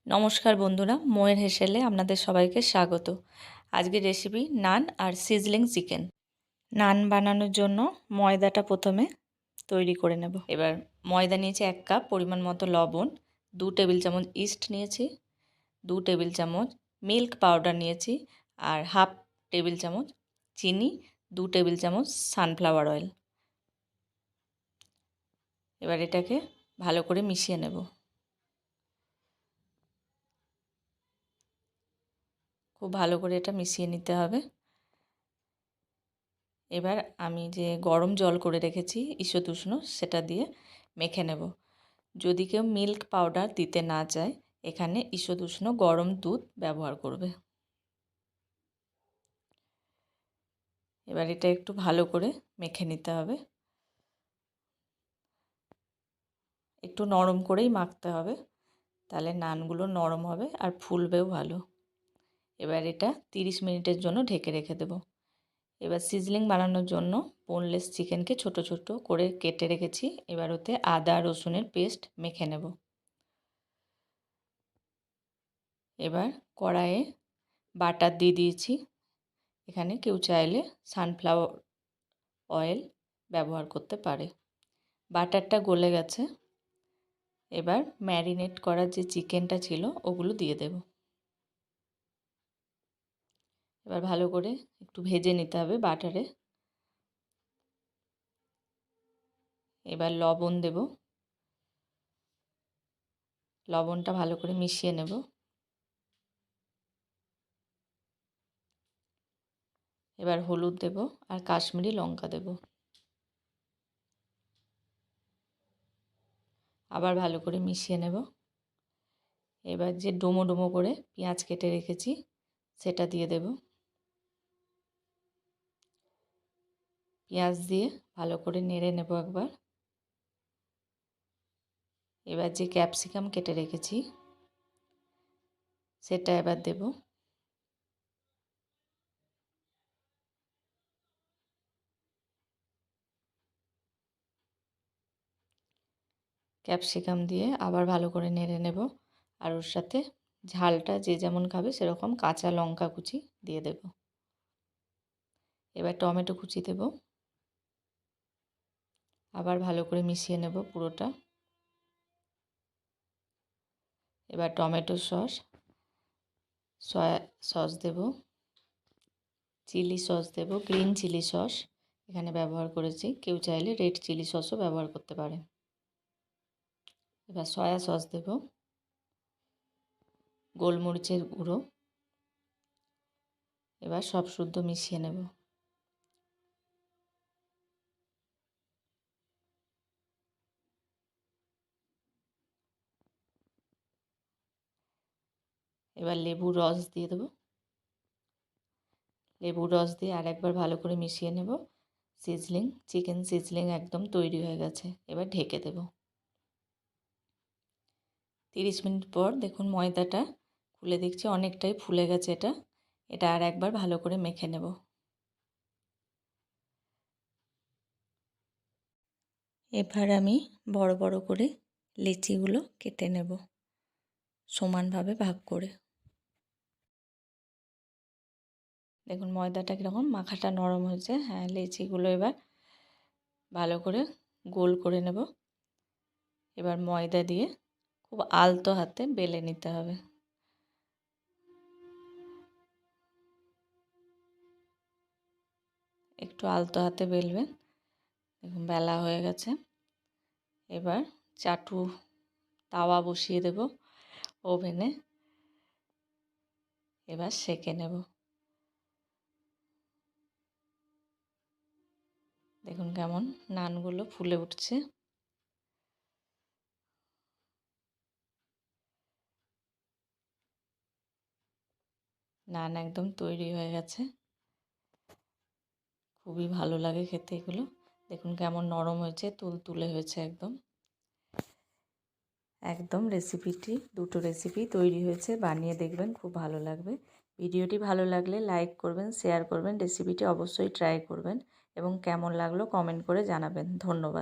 নমস্কার বন্ধুরা, মোয়ের হেসেলে আপনাদের সবাইকে স্বাগত। আজকের রেসিপি নান আর সিজলিং চিকেন। নান বানানোর জন্য ময়দাটা প্রথমে তৈরি করে নেব। এবার ময়দা নিয়েছি 1 কাপ, পরিমাণ মতো লবণ, 2 টেবিল চামচ ইস্ট নিয়েছি, 2 টেবিল চামচ মিল্ক পাউডার নিয়েছি, আর হাফ টেবিল চামচ চিনি, 2 টেবিল চামচ সানফ্লাওয়ার অয়েল। এবার এটাকে ভালো করে মিশিয়ে নেব। খুব ভালো করে এটা মিশিয়ে নিতে হবে। এবার আমি যে গরম জল করে রেখেছি ঈষৎ উষ্ণ, সেটা দিয়ে মেখে নেব। যদি কেউ মিল্ক পাউডার দিতে না চায়, এখানে ঈষৎ উষ্ণ গরম দুধ ব্যবহার করবে। এবার এটা একটু ভালো করে মেখে নিতে হবে। একটু নরম করেই মাখতে হবে, তাহলে নানগুলো নরম হবে আর ফুলবেও ভালো। এবার এটা 30 মিনিটের জন্য ঢেকে রেখে দেব। এবার সিজলিং বানানোর জন্য বোনলেস চিকেনকে ছোট ছোট করে কেটে রেখেছি। এবার ওতে আদা রসুনের পেস্ট মেখে নেব। এবার কড়াইয়ে বাটার দিয়ে দিয়েছি। এখানে কেউ চাইলে সানফ্লাওয়ার অয়েল ব্যবহার করতে পারে। বাটারটা গলে গেছে। এবার ম্যারিনেট করা যে চিকেনটা ছিল ওগুলো দিয়ে দেব। এবার ভালো করে একটু ভেজে নিতে হবে বাটারে। এবার লবণ দেব। লবণটা ভালো করে মিশিয়ে নেব। এবার হলুদ দেব আর কাশ্মীরি লঙ্কা দেব। আবার ভালো করে মিশিয়ে নেব। এবার যে ডুমো ডুমো করে পেঁয়াজ কেটে রেখেছি সেটা দিয়ে দেব। পেঁয়াজ দিয়ে ভালো করে নেড়ে নেব একবার। এবার যে ক্যাপসিকাম কেটে রেখেছি সেটা এবার দেব। ক্যাপসিকাম দিয়ে আবার ভালো করে নেড়ে নেব। আর ওর সাথে ঝালটা যে যেমন খাবে সেরকম কাঁচা লঙ্কা কুচি দিয়ে দেব। এবার টমেটো কুচি দেব। আবার ভালো করে মিশিয়ে নেব পুরোটা। এবার টমেটো সস, সয়া সস দেব, চিলি সস দেব, গ্রিন চিলি সস এখানে ব্যবহার করেছি। কেউ চাইলে রেড চিলি সসও ব্যবহার করতে পারে। এবার সয়া সস দেব, গোলমরিচের গুঁড়ো। এবার সব শুদ্ধ মিশিয়ে নেব। এবার লেবুর রস দিয়ে দেবো। লেবুর রস দিয়ে আরেকবার ভালো করে মিশিয়ে নেব। চিকেন সিজলিং একদম তৈরি হয়ে গেছে। এবার ঢেকে দেব। 30 মিনিট পর দেখুন ময়দাটা খুলে দেখছি অনেকটাই ফুলে গেছে। এটা আর একবার ভালো করে মেখে নেব। এবার আমি বড় বড় করে লিচিগুলো কেটে নেব, সমানভাবে ভাগ করে। দেখুন ময়দাটা কীরকম মাখাটা নরম হয়েছে। হ্যাঁ, লিচিগুলো এবার ভালো করে গোল করে নেব। এবার ময়দা দিয়ে খুব আলতো হাতে বেলে নিতে হবে। একটু আলতো হাতে বেলবেন। দেখুন বেলা হয়ে গেছে। এবার তাওয়া বসিয়ে দেব ওভেনে। এবার সেঁকে নেব। দেখুন কেমন নানগুলো ফুলে উঠছে। নান একদম তৈরি হয়ে গেছে। খুবই ভালো লাগে খেতে এগুলো। দেখুন কেমন নরম হয়েছে, তুলতুলে হয়েছে একদম। দুটো রেসিপি তৈরি হয়েছে, বানিয়ে দেখবেন, খুব ভালো লাগবে। ভিডিওটি ভালো লাগলে লাইক করবেন, শেয়ার করবেন, রেসিপিটি অবশ্যই ট্রাই করবেন এবং কেমন লাগলো কমেন্ট করে জানাবেন। ধন্যবাদ।